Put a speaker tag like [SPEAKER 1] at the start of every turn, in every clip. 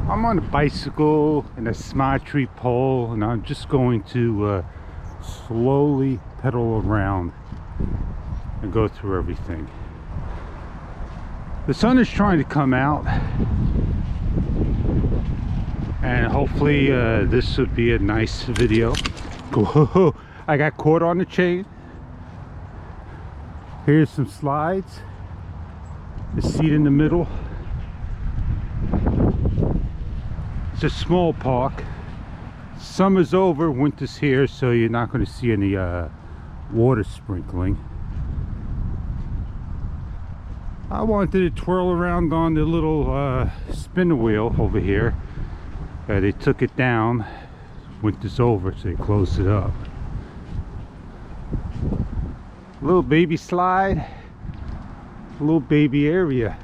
[SPEAKER 1] I'm on a bicycle and a smart tree pole, and I'm just going to slowly pedal around and go through everything. The sun is trying to come out, and hopefully this would be a nice video. Whoa, I got caught on the chain. Here's some slides, the seat in the middle. It's a small park. Summer's over, winter's here, so you're not going to see any water sprinkling. I wanted to twirl around on the little spinner wheel over here. They took it down. Winter's over, so they closed it up. A little baby slide, a little baby area.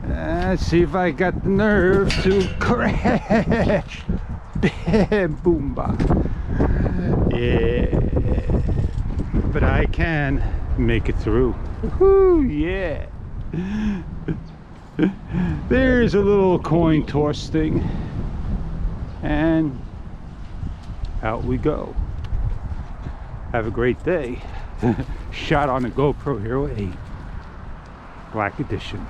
[SPEAKER 1] Let's see if I got the nerve to crash. Boomba. Yeah. But I can make it through. Woohoo, yeah. There's a little coin toss thing. And out we go. Have a great day. Shot on a GoPro Hero 8 Black Edition.